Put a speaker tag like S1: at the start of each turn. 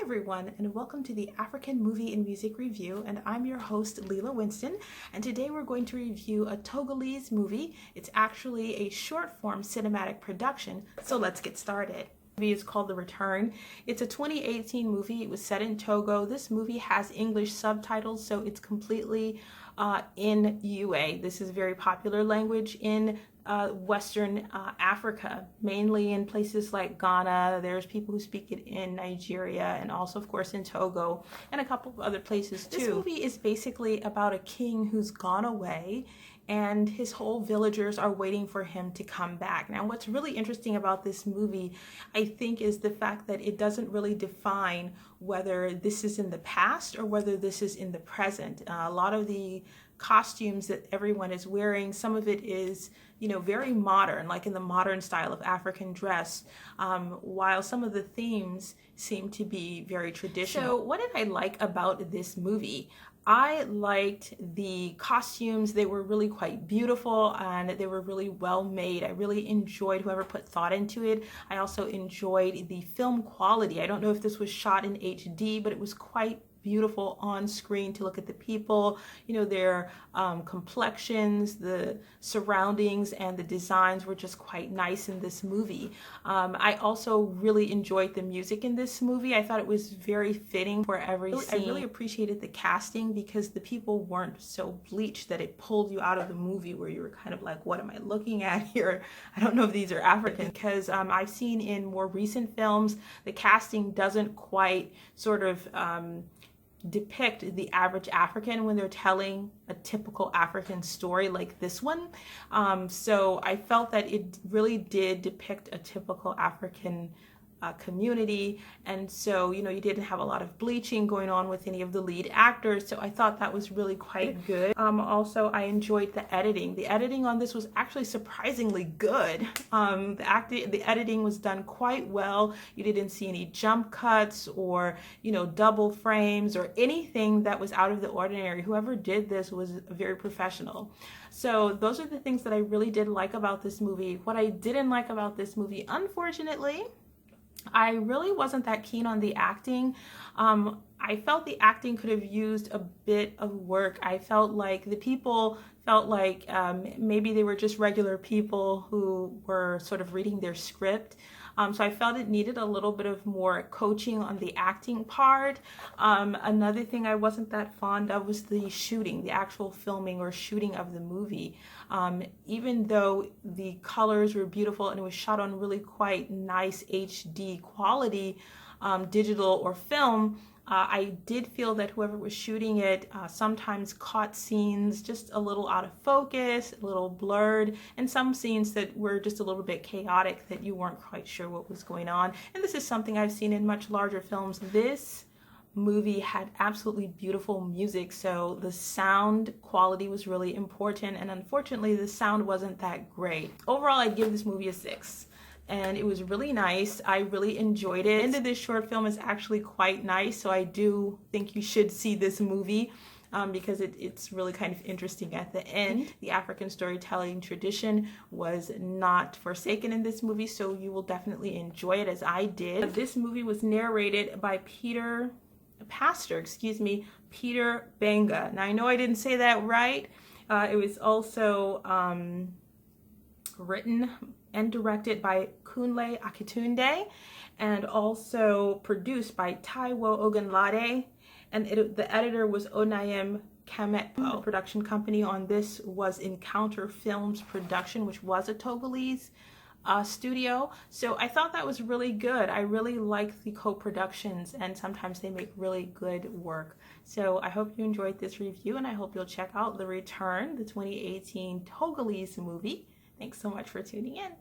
S1: everyone, and welcome to the African Movie and Music Review, and I'm your host, Leela Winston, and today we're going to review a Togolese movie. It's actually a short-form cinematic production, so let's get started. The movie is called The Return. It's a 2018 movie. It was set in Togo. This movie has English subtitles, so it's completely in UA. This is a very popular language in Western Africa, mainly in places like Ghana. There's people who speak it in Nigeria and also, of course, in Togo and a couple of other places too. This movie is basically about a king who's gone away and his whole villagers are waiting for him to come back. Now, what's really interesting about this movie, I think, is the fact that it doesn't really define whether this is in the past or whether this is in the present. A lot of the costumes that everyone is wearing, some of it is, very modern, like in the modern style of African dress, while some of the themes seem to be very traditional. So what did I like about this movie? I liked the costumes. They were really quite beautiful and they were really well made. I really enjoyed whoever put thought into it. I also enjoyed the film quality. I don't know if this was shot in HD, but it was quite beautiful on screen to look at the people, their complexions, the surroundings, and the designs were just quite nice in this movie. I also really enjoyed the music in this movie. I thought it was very fitting for every scene. I really appreciated the casting because the people weren't so bleached that it pulled you out of the movie where you were kind of like, what am I looking at here? I don't know if these are African, because I've seen in more recent films, the casting doesn't quite sort of depict the average African when they're telling a typical African story like this one. So I felt that it really did depict a typical African community, and so you didn't have a lot of bleaching going on with any of the lead actors, so I thought that was really quite good. Also, I enjoyed the editing. The editing on this was actually surprisingly good. The editing was done quite well. You didn't see any jump cuts or double frames or anything that was out of the ordinary. Whoever did this was very professional. So those are the things that I really did like about this movie. What I didn't like about this movie, unfortunately, I really wasn't that keen on the acting. I felt the acting could have used a bit of work. I felt like the people felt like maybe they were just regular people who were sort of reading their script. So I felt it needed a little bit of more coaching on the acting part. Another thing I wasn't that fond of was the shooting, the actual filming or shooting of the movie. Even though the colors were beautiful and it was shot on really quite nice HD quality, digital or film, I did feel that whoever was shooting it sometimes caught scenes just a little out of focus, a little blurred, and some scenes that were just a little bit chaotic that you weren't quite sure what was going on. And this is something I've seen in much larger films. This movie had absolutely beautiful music, so the sound quality was really important, and unfortunately the sound wasn't that great. Overall, I'd give this movie a 6. And it was really nice. I really enjoyed it. The end of this short film is actually quite nice, so I do think you should see this movie because it's really kind of interesting at the end. The African storytelling tradition was not forsaken in this movie, so you will definitely enjoy it as I did. This movie was narrated by Peter Benga. Now, I know I didn't say that right. It was also written and directed by Kunle Akitunde, and also produced by Taiwo Ogunlade, and the editor was Onayem Kamet. The production company on this was Encounter Films Production, which was a Togolese studio. So I thought that was really good. I really like the co-productions, and sometimes they make really good work. So I hope you enjoyed this review, and I hope you'll check out The Return, the 2018 Togolese movie. Thanks so much for tuning in.